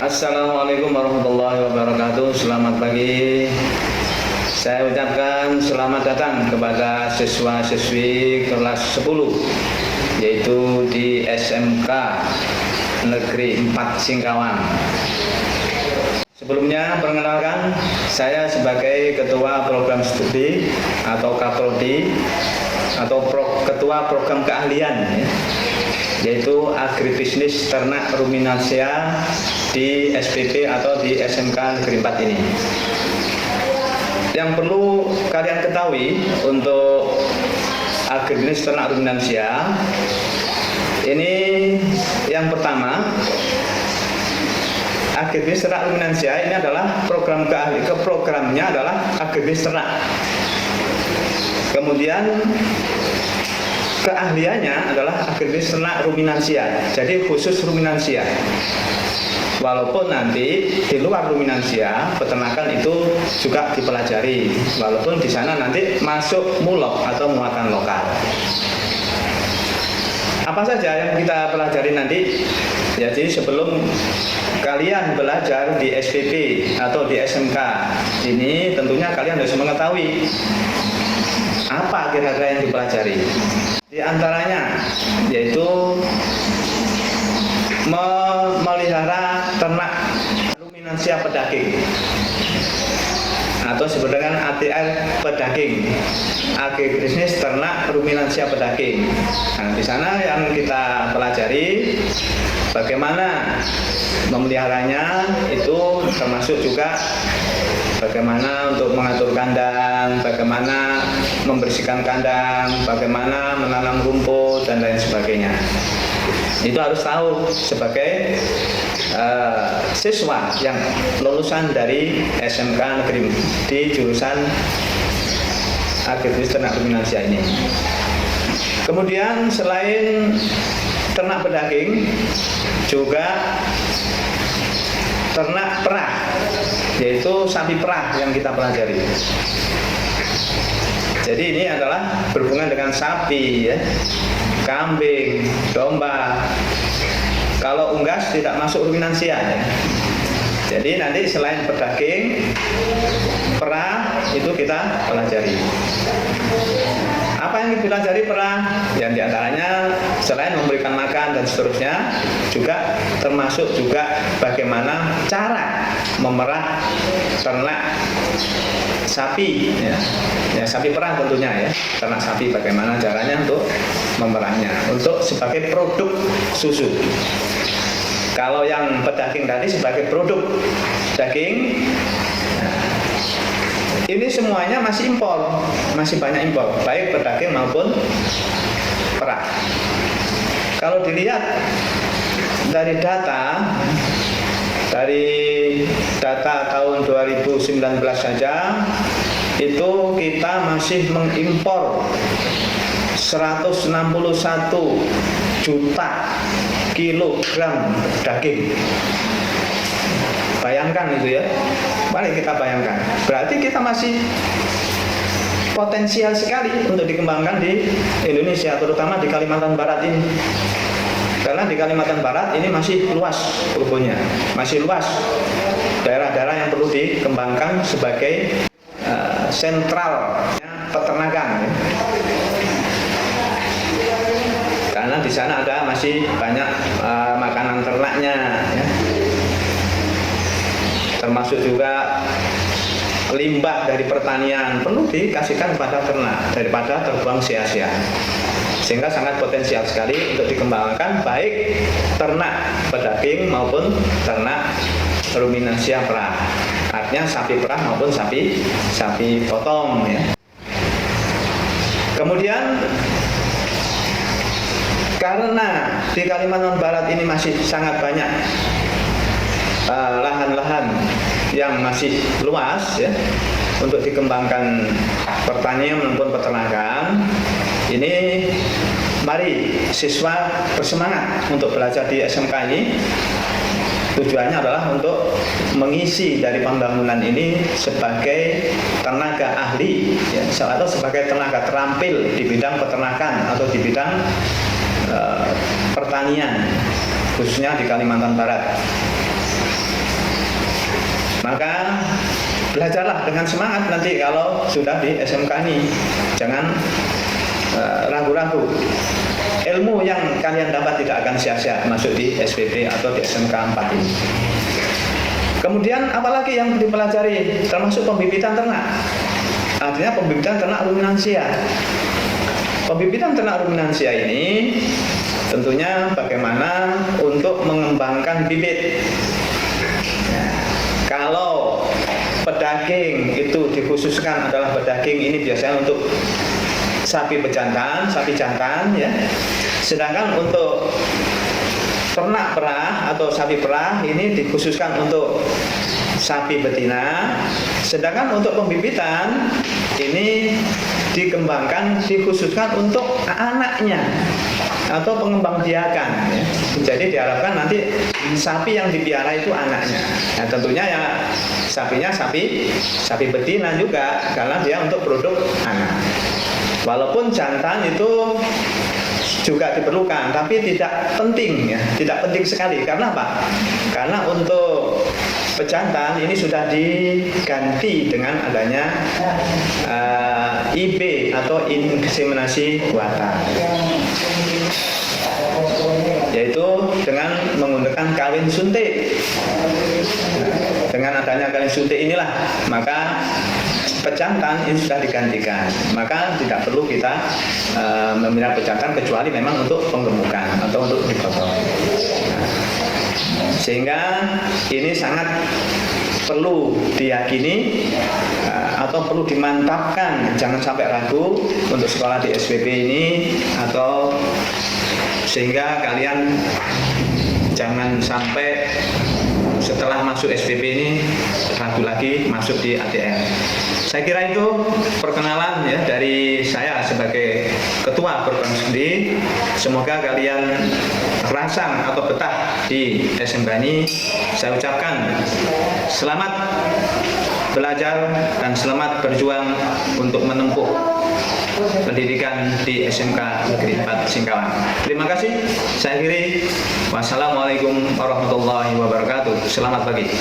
Assalamualaikum warahmatullahi wabarakatuh. Selamat pagi. Saya ucapkan selamat datang kepada siswa-siswi kelas 10, yaitu di SMK Negeri 4 Singkawang. Sebelumnya perkenalkan, saya sebagai Ketua Program Studi atau Kaprodi atau Ketua Program Keahlian, yaitu Agribisnis Ternak Ruminansia di SPP atau di SMK Negeri 4 ini. Yang perlu kalian ketahui untuk agribisnis ternak ruminansia ini, yang pertama, agribisnis ternak ruminansia ini adalah program programnya adalah agribisnis ternak. Kemudian keahliannya adalah agribisnis ternak ruminansia, jadi khusus ruminansia. Walaupun nanti di luar ruminansia, peternakan itu juga dipelajari, walaupun di sana nanti masuk mulok atau muatan lokal. Apa saja yang kita pelajari nanti? Jadi sebelum kalian belajar di SPP atau di SMK ini, tentunya kalian harus mengetahui apa kira-kira yang dipelajari. Di antaranya yaitu memelihara ternak ruminansia pedaging atau disebut dengan ATR pedaging, agribisnis ternak ruminansia pedaging. Nah, di sana yang kita pelajari bagaimana memeliharanya, itu termasuk juga bagaimana untuk mengatur kandang, bagaimana membersihkan kandang, bagaimana menanam rumput dan lain sebagainya. Itu harus tahu sebagai siswa yang lulusan dari SMK Negeri di jurusan agribisnis ternak ruminansia ini. Kemudian selain ternak pedaging, juga ternak perah, yaitu sapi perah yang kita pelajari. Jadi ini adalah berhubungan dengan sapi, ya, kambing, domba. Kalau unggas tidak masuk ruminansia, ya. Jadi nanti selain pedaging, perah itu kita pelajari. Apa yang dipelajari perah? Yang diantaranya selain memberikan makan dan seterusnya, juga termasuk juga bagaimana cara memerah ternak sapi, ya sapi perah tentunya, ya, ternak sapi, bagaimana caranya untuk memerahnya untuk sebagai produk susu. Kalau yang pedaging tadi sebagai produk daging. Ini semuanya masih impor, masih banyak impor, baik pedaging maupun perah. Kalau dilihat dari data tahun 2019 saja, itu kita masih mengimpor 161 juta kilogram daging. Bayangkan itu, ya. Mari kita bayangkan. Berarti kita masih potensial sekali untuk dikembangkan di Indonesia, terutama di Kalimantan Barat ini. Karena di Kalimantan Barat ini masih luas rumputnya, masih luas daerah-daerah yang perlu dikembangkan sebagai sentral peternakan. Karena di sana ada masih banyak makanan ternaknya, ya. Termasuk juga limbah dari pertanian perlu dikasihkan kepada ternak daripada terbuang sia-sia, sehingga sangat potensial sekali untuk dikembangkan baik ternak pedaging maupun ternak ruminansia perah, artinya sapi perah maupun sapi potong, ya. Kemudian karena di Kalimantan Barat ini masih sangat banyak lahan-lahan yang masih luas, ya, untuk dikembangkan pertanian maupun peternakan. Ini mari siswa bersemangat untuk belajar di SMK ini. Tujuannya adalah untuk mengisi dari pembangunan ini sebagai tenaga ahli, ya, atau sebagai tenaga terampil di bidang peternakan atau di bidang pertanian, khususnya di Kalimantan Barat. Maka belajarlah dengan semangat nanti kalau sudah di SMK ini. Jangan ragu-ragu. Ilmu yang kalian dapat tidak akan sia-sia masuk di SPB atau di SMK 4 ini. Kemudian apalagi yang dipelajari, termasuk pembibitan ternak. Artinya pembibitan ternak ruminansia. Pembibitan ternak ruminansia ini tentunya bagaimana untuk mengembangkan bibit. Kalau pedaging itu dikhususkan adalah pedaging ini biasanya untuk sapi pejantan, sapi jantan ya. Sedangkan untuk ternak perah atau sapi perah ini dikhususkan untuk sapi betina. Sedangkan untuk pembibitan ini dikembangkan dikhususkan untuk anaknya atau pengembangbiakan ya. Jadi diharapkan nanti sapi yang dipiara itu anaknya. Nah, tentunya ya sapinya sapi betina juga karena dia untuk produk anak. Walaupun jantan itu juga diperlukan, tapi tidak penting ya, tidak penting sekali. Karena apa? Karena untuk pejantan ini sudah diganti dengan adanya IB atau inseminasi buatan, yaitu dengan menggunakan kawin suntik. Dengan adanya kawin suntik inilah maka pejantan ini sudah digantikan. Maka tidak perlu kita memelihara pejantan kecuali memang untuk penggemukan atau untuk digotong. Sehingga ini sangat perlu diyakini atau perlu dimantapkan. Jangan sampai ragu untuk sekolah di SPB ini, atau sehingga kalian jangan sampai setelah masuk SPB ini ragu lagi masuk di ATR. Saya kira itu perkenalan ya dari saya sebagai ketua program studi. Semoga kalian rangsang atau betah di SMK ini. Saya ucapkan selamat belajar dan selamat berjuang untuk menempuh pendidikan di SMK Negeri 4 Singkawang. Terima kasih. Saya akhiri. Wassalamualaikum warahmatullahi wabarakatuh. Selamat pagi.